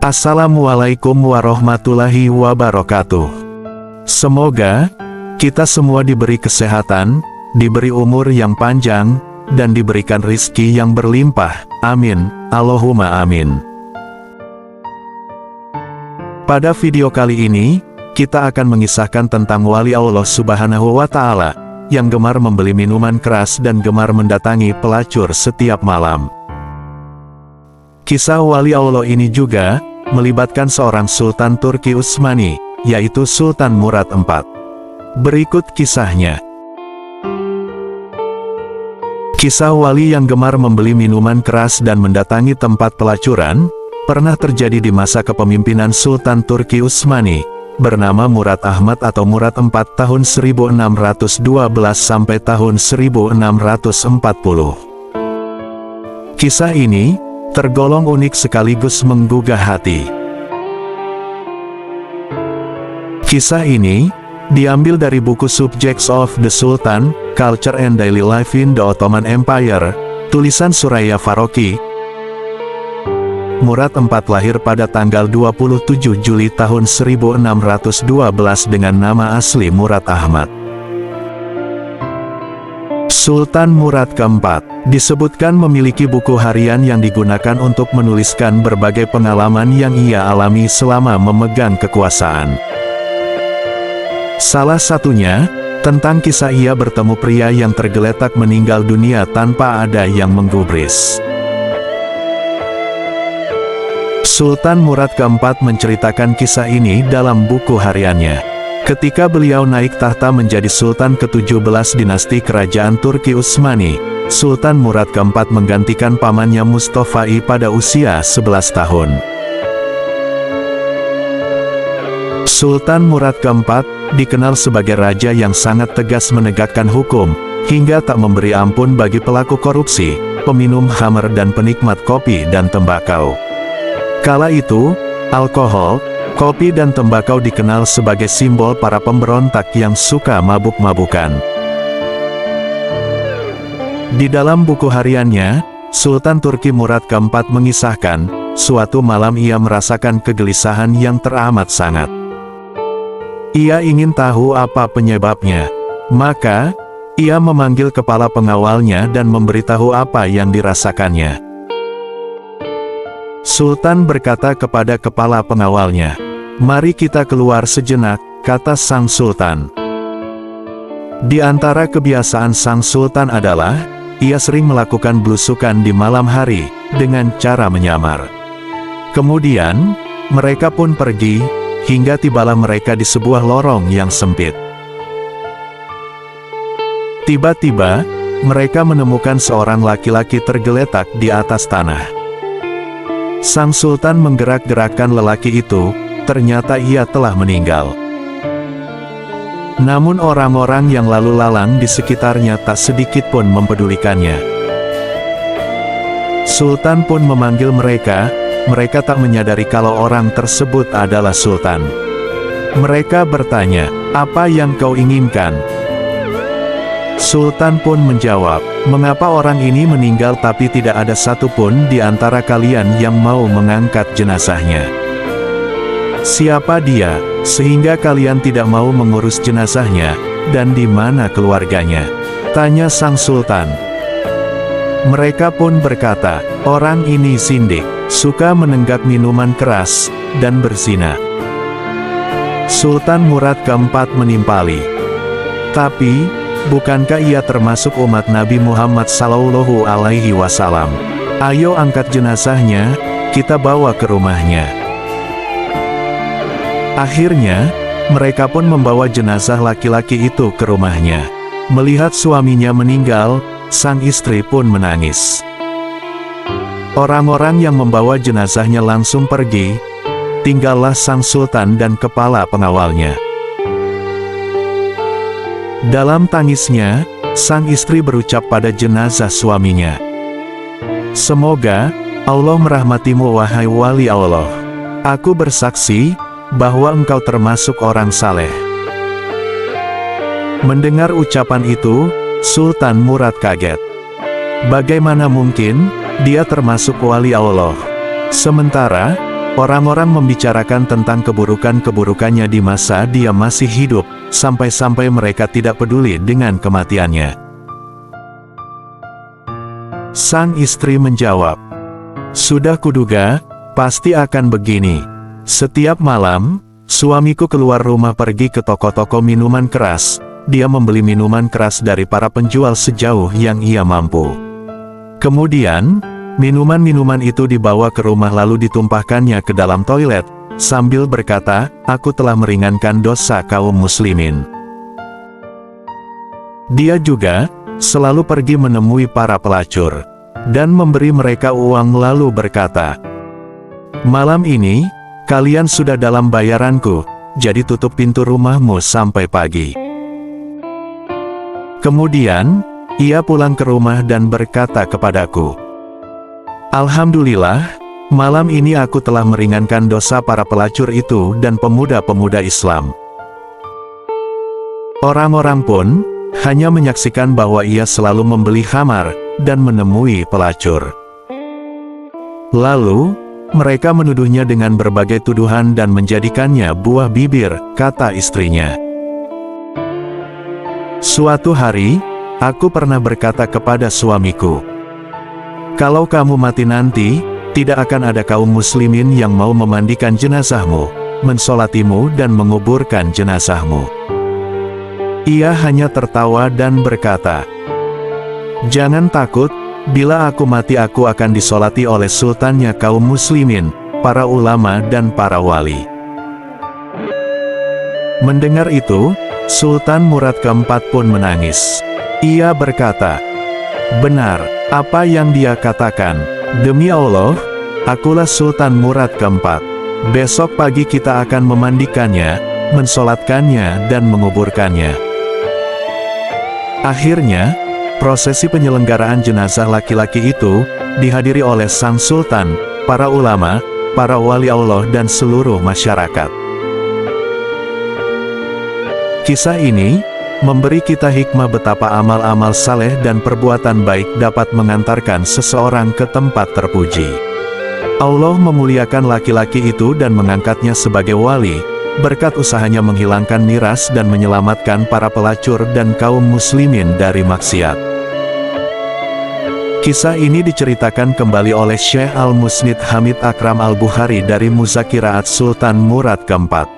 Assalamualaikum warahmatullahi wabarakatuh. Semoga kita semua diberi kesehatan, diberi umur yang panjang, dan diberikan rizki yang berlimpah. Amin. Allahumma amin. Pada video kali ini, kita akan mengisahkan tentang wali Allah Subhanahu wa Ta'ala yang gemar membeli minuman keras dan gemar mendatangi pelacur setiap malam. Kisah wali Allah ini juga melibatkan seorang Sultan Turki Utsmani, yaitu Sultan Murad IV. Berikut kisahnya. Kisah wali yang gemar membeli minuman keras dan mendatangi tempat pelacuran, pernah terjadi di masa kepemimpinan Sultan Turki Utsmani, bernama Murad Ahmad atau Murad IV tahun 1612 sampai tahun 1640. Kisah ini tergolong unik sekaligus menggugah hati. Kisah ini diambil dari buku Subjects of the Sultan, Culture and Daily Life in the Ottoman Empire, tulisan Suraya Faroki. Murad IV lahir pada tanggal 27 Juli tahun 1612 dengan nama asli Murad Ahmad. Sultan Murad keempat disebutkan memiliki buku harian yang digunakan untuk menuliskan berbagai pengalaman yang ia alami selama memegang kekuasaan. Salah satunya, tentang kisah ia bertemu pria yang tergeletak meninggal dunia tanpa ada yang menggubris. Sultan Murad keempat menceritakan kisah ini dalam buku hariannya. Ketika beliau naik tahta menjadi Sultan ke-17 dinasti Kerajaan Turki Utsmani, Sultan Murad keempat menggantikan pamannya Mustafa I pada usia 11 tahun. Sultan Murad keempat dikenal sebagai raja yang sangat tegas menegakkan hukum, hingga tak memberi ampun bagi pelaku korupsi, peminum khamr dan penikmat kopi dan tembakau. Kala itu, alkohol, kopi dan tembakau dikenal sebagai simbol para pemberontak yang suka mabuk-mabukan. Di dalam buku hariannya, Sultan Turki Murad keempat mengisahkan, suatu malam ia merasakan kegelisahan yang teramat sangat. Ia ingin tahu apa penyebabnya. Maka, ia memanggil kepala pengawalnya dan memberitahu apa yang dirasakannya. Sultan berkata kepada kepala pengawalnya, "Mari kita keluar sejenak," kata sang sultan. Di antara kebiasaan sang sultan adalah, ia sering melakukan belusukan di malam hari, dengan cara menyamar. Kemudian, mereka pun pergi, hingga tibalah mereka di sebuah lorong yang sempit. Tiba-tiba, mereka menemukan seorang laki-laki tergeletak di atas tanah. Sang sultan menggerak-gerakkan lelaki itu, ternyata ia telah meninggal. Namun orang-orang yang lalu lalang di sekitarnya tak sedikit pun mempedulikannya. Sultan pun memanggil mereka, mereka tak menyadari kalau orang tersebut adalah sultan. Mereka bertanya, "Apa yang kau inginkan?" Sultan pun menjawab, "Mengapa orang ini meninggal tapi tidak ada satupun di antara kalian yang mau mengangkat jenazahnya? Siapa dia, sehingga kalian tidak mau mengurus jenazahnya, dan di mana keluarganya?" tanya sang sultan. Mereka pun berkata, "Orang ini sindik, suka menenggak minuman keras, dan berzina." Sultan Murad keempat menimpali, "Tapi, bukankah ia termasuk umat Nabi Muhammad Sallallahu Alaihi Wasallam? Ayo angkat jenazahnya, kita bawa ke rumahnya." Akhirnya, mereka pun membawa jenazah laki-laki itu ke rumahnya. Melihat suaminya meninggal, sang istri pun menangis. Orang-orang yang membawa jenazahnya langsung pergi, tinggallah sang sultan dan kepala pengawalnya. Dalam tangisnya, sang istri berucap pada jenazah suaminya, "Semoga Allah merahmatimu wahai wali Allah. Aku bersaksi bahwa engkau termasuk orang saleh." Mendengar ucapan itu, Sultan Murad kaget. Bagaimana mungkin dia termasuk wali Allah? Sementara Orang-orang membicarakan tentang keburukan-keburukannya di masa dia masih hidup, sampai-sampai mereka tidak peduli dengan kematiannya. Sang istri menjawab, "Sudah kuduga, pasti akan begini. Setiap malam, suamiku keluar rumah pergi ke toko-toko minuman keras. Dia membeli minuman keras dari para penjual sejauh yang ia mampu. Kemudian, minuman-minuman itu dibawa ke rumah lalu ditumpahkannya ke dalam toilet, sambil berkata, 'Aku telah meringankan dosa kaum muslimin.' Dia juga selalu pergi menemui para pelacur dan memberi mereka uang lalu berkata, 'Malam ini, kalian sudah dalam bayaranku, jadi tutup pintu rumahmu sampai pagi.' Kemudian, ia pulang ke rumah dan berkata kepadaku, 'Alhamdulillah, malam ini aku telah meringankan dosa para pelacur itu dan pemuda-pemuda Islam.' Orang-orang pun hanya menyaksikan bahwa ia selalu membeli khamar dan menemui pelacur. Lalu, mereka menuduhnya dengan berbagai tuduhan dan menjadikannya buah bibir," kata istrinya. "Suatu hari, aku pernah berkata kepada suamiku, 'Kalau kamu mati nanti, tidak akan ada kaum muslimin yang mau memandikan jenazahmu, mensolatimu dan menguburkan jenazahmu.' Ia hanya tertawa dan berkata, 'Jangan takut, bila aku mati aku akan disolati oleh sultannya kaum muslimin, para ulama dan para wali.' Mendengar itu, Sultan Murad keempat pun menangis. Ia berkata, 'Benar, apa yang dia katakan. Demi Allah, akulah Sultan Murad keempat. Besok pagi kita akan memandikannya, mensolatkannya dan menguburkannya.' Akhirnya, prosesi penyelenggaraan jenazah laki-laki itu dihadiri oleh sang sultan, para ulama, para wali Allah dan seluruh masyarakat. Kisah ini memberi kita hikmah betapa amal-amal saleh dan perbuatan baik dapat mengantarkan seseorang ke tempat terpuji. Allah memuliakan laki-laki itu dan mengangkatnya sebagai wali, berkat usahanya menghilangkan miras dan menyelamatkan para pelacur dan kaum muslimin dari maksiat. Kisah ini diceritakan kembali oleh Syekh Al-Musnid Hamid Akram Al-Bukhari dari Muzakiraat Sultan Murad keempat.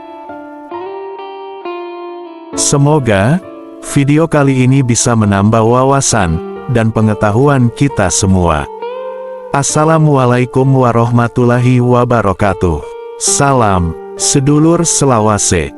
Semoga video kali ini bisa menambah wawasan dan pengetahuan kita semua. Assalamualaikum warahmatullahi wabarakatuh. Salam sedulur selawase.